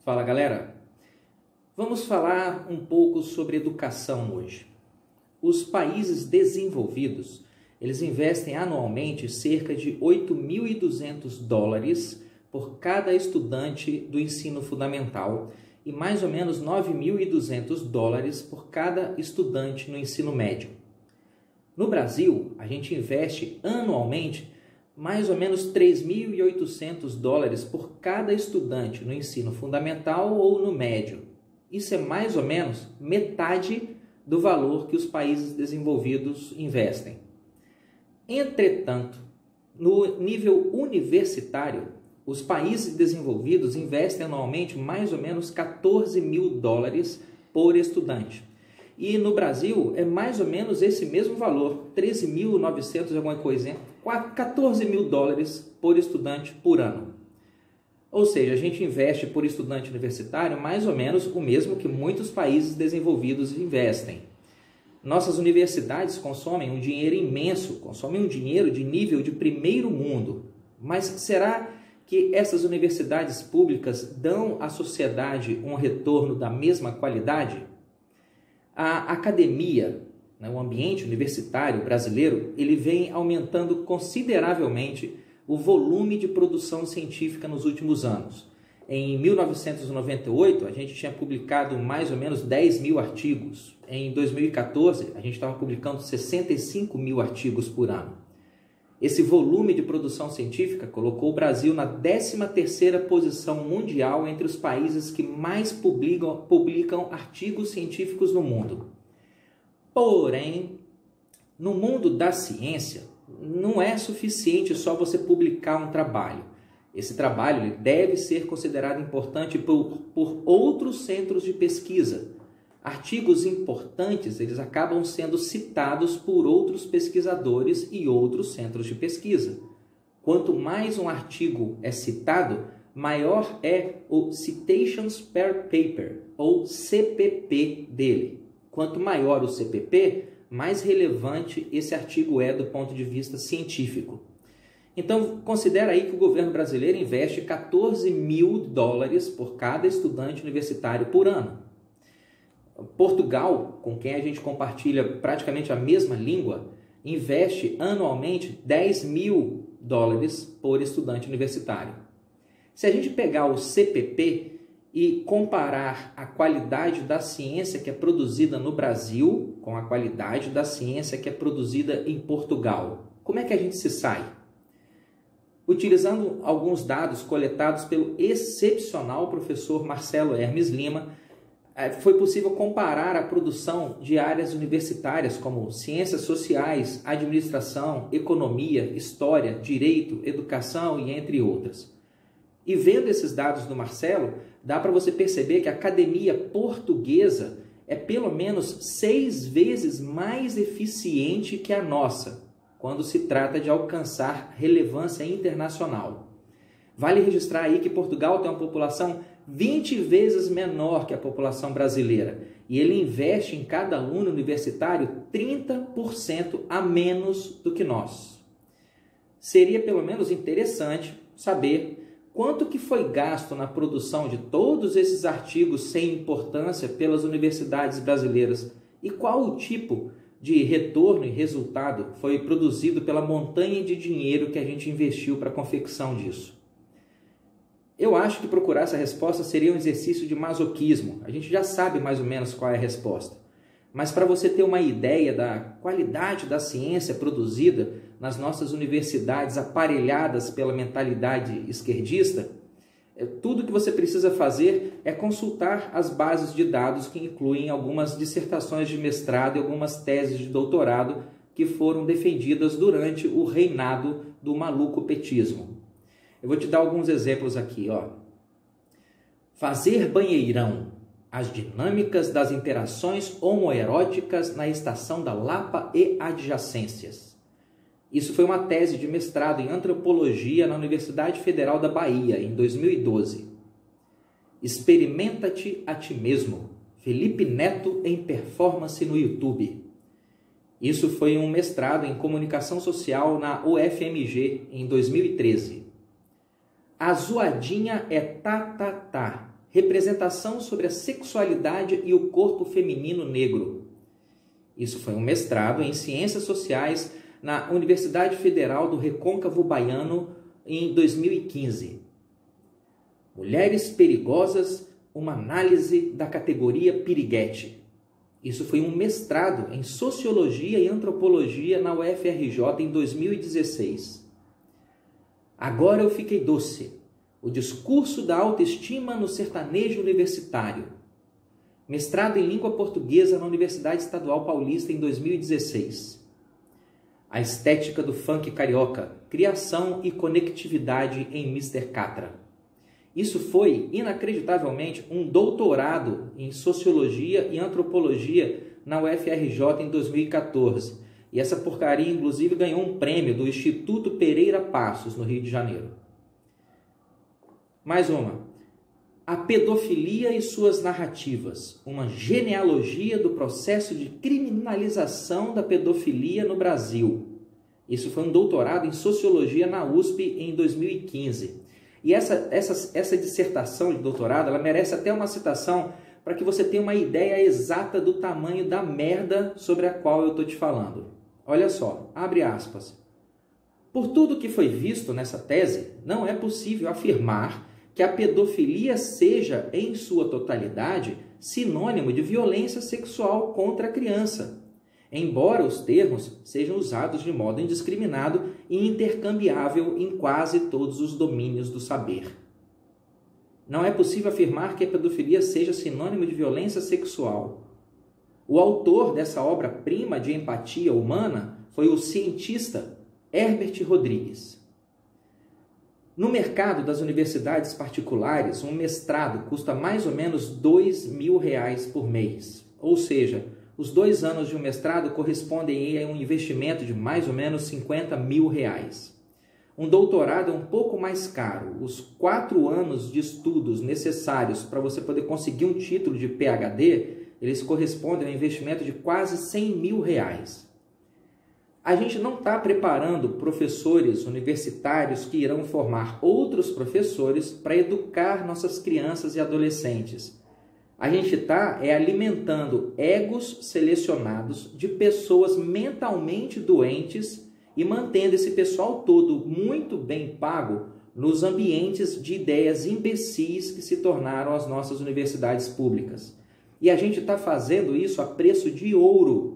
Fala galera, vamos falar um pouco sobre educação hoje. Os países desenvolvidos, eles investem anualmente cerca de 8.200 dólares por cada estudante do ensino fundamental e mais ou menos 9.200 dólares por cada estudante no ensino médio. No Brasil, a gente investe anualmente mais ou menos 3.800 dólares por cada estudante no ensino fundamental ou no médio. Isso é mais ou menos metade do valor que os países desenvolvidos investem. Entretanto, no nível universitário, os países desenvolvidos investem anualmente mais ou menos 14 mil dólares por estudante. E no Brasil é mais ou menos esse mesmo valor, 13.900 alguma coisinha, 14 mil dólares por estudante por ano. Ou seja, a gente investe por estudante universitário mais ou menos o mesmo que muitos países desenvolvidos investem. Nossas universidades consomem um dinheiro imenso, consomem um dinheiro de nível de primeiro mundo. Mas será que essas universidades públicas dão à sociedade um retorno da mesma qualidade? A academia, o ambiente universitário brasileiro, ele vem aumentando consideravelmente o volume de produção científica nos últimos anos. Em 1998, a gente tinha publicado mais ou menos 10 mil artigos. Em 2014, a gente estava publicando 65 mil artigos por ano. Esse volume de produção científica colocou o Brasil na 13ª posição mundial entre os países que mais publicam artigos científicos no mundo. Porém, no mundo da ciência, não é suficiente só você publicar um trabalho. Esse trabalho deve ser considerado importante por outros centros de pesquisa. Artigos importantes, eles acabam sendo citados por outros pesquisadores e outros centros de pesquisa. Quanto mais um artigo é citado, maior é o Citations per Paper, ou CPP dele. Quanto maior o CPP, mais relevante esse artigo é do ponto de vista científico. Então, considera aí que o governo brasileiro investe 14 mil dólares por cada estudante universitário por ano. Portugal, com quem a gente compartilha praticamente a mesma língua, investe anualmente 10 mil dólares por estudante universitário. Se a gente pegar o CPP e comparar a qualidade da ciência que é produzida no Brasil com a qualidade da ciência que é produzida em Portugal, como é que a gente se sai? Utilizando alguns dados coletados pelo excepcional professor Marcelo Hermes Lima, foi possível comparar a produção de áreas universitárias como ciências sociais, administração, economia, história, direito, educação e entre outras. E vendo esses dados do Marcelo, dá para você perceber que a academia portuguesa é pelo menos 6 vezes mais eficiente que a nossa, quando se trata de alcançar relevância internacional. Vale registrar aí que Portugal tem uma população 20 vezes menor que a população brasileira e ele investe em cada aluno universitário 30% a menos do que nós. Seria pelo menos interessante saber quanto que foi gasto na produção de todos esses artigos sem importância pelas universidades brasileiras e qual o tipo de retorno e resultado foi produzido pela montanha de dinheiro que a gente investiu para a confecção disso. Eu acho que procurar essa resposta seria um exercício de masoquismo. A gente já sabe mais ou menos qual é a resposta. Mas para você ter uma ideia da qualidade da ciência produzida nas nossas universidades aparelhadas pela mentalidade esquerdista, tudo que você precisa fazer é consultar as bases de dados que incluem algumas dissertações de mestrado e algumas teses de doutorado que foram defendidas durante o reinado do maluco petismo. Eu vou te dar alguns exemplos aqui. Fazer banheirão. As dinâmicas das interações homoeróticas na estação da Lapa e adjacências. Isso foi uma tese de mestrado em antropologia na Universidade Federal da Bahia, em 2012. Experimenta-te a ti mesmo. Felipe Neto em performance no YouTube. Isso foi um mestrado em comunicação social na UFMG, em 2013. A zoadinha é tá. Representação sobre a sexualidade e o corpo feminino negro. Isso foi um mestrado em Ciências Sociais na Universidade Federal do Recôncavo Baiano em 2015. Mulheres Perigosas, uma análise da categoria Piriguete. Isso foi um mestrado em Sociologia e Antropologia na UFRJ em 2016. Agora eu fiquei doce. O discurso da autoestima no sertanejo universitário. Mestrado em Língua Portuguesa na Universidade Estadual Paulista em 2016. A estética do funk carioca, criação e conectividade em Mr. Catra. Isso foi, inacreditavelmente, um doutorado em Sociologia e Antropologia na UFRJ em 2014. E essa porcaria, inclusive, ganhou um prêmio do Instituto Pereira Passos, no Rio de Janeiro. Mais uma. A pedofilia e suas narrativas. Uma genealogia do processo de criminalização da pedofilia no Brasil. Isso foi um doutorado em Sociologia na USP em 2015. E essa dissertação de doutorado, ela merece até uma citação para que você tenha uma ideia exata do tamanho da merda sobre a qual eu estou te falando. Olha só, abre aspas. Por tudo que foi visto nessa tese, não é possível afirmar que a pedofilia seja, em sua totalidade, sinônimo de violência sexual contra a criança, embora os termos sejam usados de modo indiscriminado e intercambiável em quase todos os domínios do saber. Não é possível afirmar que a pedofilia seja sinônimo de violência sexual. O autor dessa obra-prima de empatia humana foi o cientista Herbert Rodrigues. No mercado das universidades particulares, um mestrado custa mais ou menos R$2.000 por mês. Ou seja, os 2 anos de um mestrado correspondem a um investimento de mais ou menos R$50.000. Um doutorado é um pouco mais caro. Os 4 anos de estudos necessários para você poder conseguir um título de PhD, eles correspondem a um investimento de quase R$100.000. A gente não está preparando professores universitários que irão formar outros professores para educar nossas crianças e adolescentes. A gente está alimentando egos selecionados de pessoas mentalmente doentes e mantendo esse pessoal todo muito bem pago nos ambientes de ideias imbecis que se tornaram as nossas universidades públicas. E a gente está fazendo isso a preço de ouro.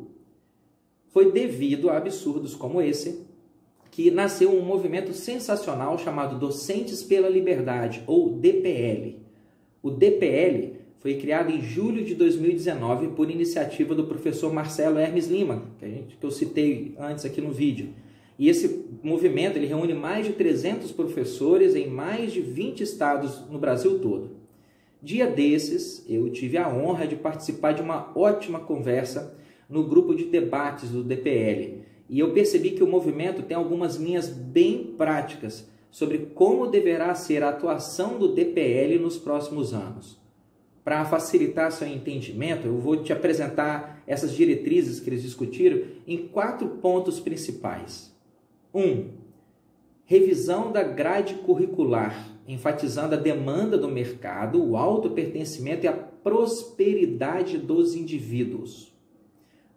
Foi devido a absurdos como esse que nasceu um movimento sensacional chamado Docentes pela Liberdade, ou DPL. O DPL foi criado em julho de 2019 por iniciativa do professor Marcelo Hermes Lima, que eu citei antes aqui no vídeo. E esse movimento ele reúne mais de 300 professores em mais de 20 estados no Brasil todo. Dia desses, eu tive a honra de participar de uma ótima conversa no grupo de debates do DPL. E eu percebi que o movimento tem algumas linhas bem práticas sobre como deverá ser a atuação do DPL nos próximos anos. Para facilitar seu entendimento, eu vou te apresentar essas diretrizes que eles discutiram em 4 pontos principais. 1. Revisão da grade curricular, enfatizando a demanda do mercado, o autopertencimento e a prosperidade dos indivíduos.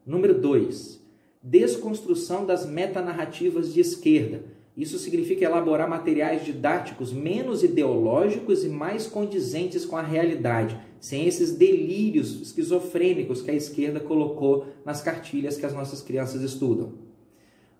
Número 2. Desconstrução das metanarrativas de esquerda. Isso significa elaborar materiais didáticos menos ideológicos e mais condizentes com a realidade, sem esses delírios esquizofrênicos que a esquerda colocou nas cartilhas que as nossas crianças estudam.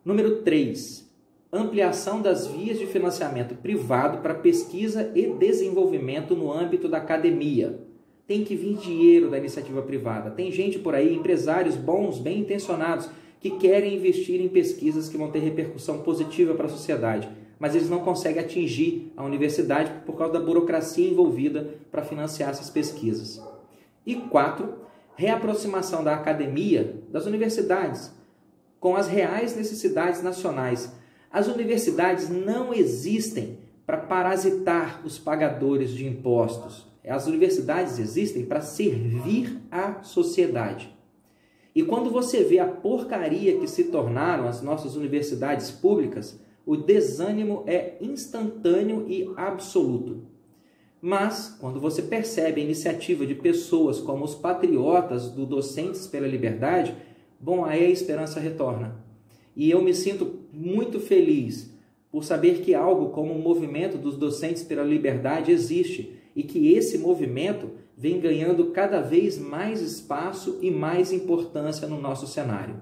Número 3. Ampliação das vias de financiamento privado para pesquisa e desenvolvimento no âmbito da academia. Tem que vir dinheiro da iniciativa privada. Tem gente por aí, empresários bons, bem intencionados, que querem investir em pesquisas que vão ter repercussão positiva para a sociedade, mas eles não conseguem atingir a universidade por causa da burocracia envolvida para financiar essas pesquisas. E 4, reaproximação da academia das universidades com as reais necessidades nacionais. As universidades não existem para parasitar os pagadores de impostos. As universidades existem para servir à sociedade. E quando você vê a porcaria que se tornaram as nossas universidades públicas, o desânimo é instantâneo e absoluto. Mas, quando você percebe a iniciativa de pessoas como os patriotas do Docentes pela Liberdade, bom, aí a esperança retorna. E eu me sinto muito feliz por saber que algo como o movimento dos Docentes pela Liberdade existe e que esse movimento vem ganhando cada vez mais espaço e mais importância no nosso cenário.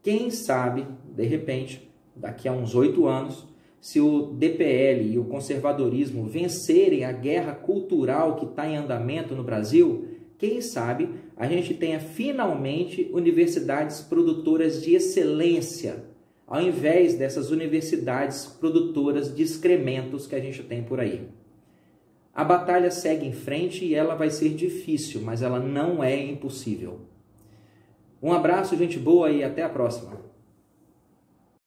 Quem sabe, de repente, daqui a uns 8 anos, se o DPL e o conservadorismo vencerem a guerra cultural que está em andamento no Brasil, quem sabe a gente tenha finalmente universidades produtoras de excelência, ao invés dessas universidades produtoras de excrementos que a gente tem por aí. A batalha segue em frente e ela vai ser difícil, mas ela não é impossível. Um abraço, gente boa, e até a próxima.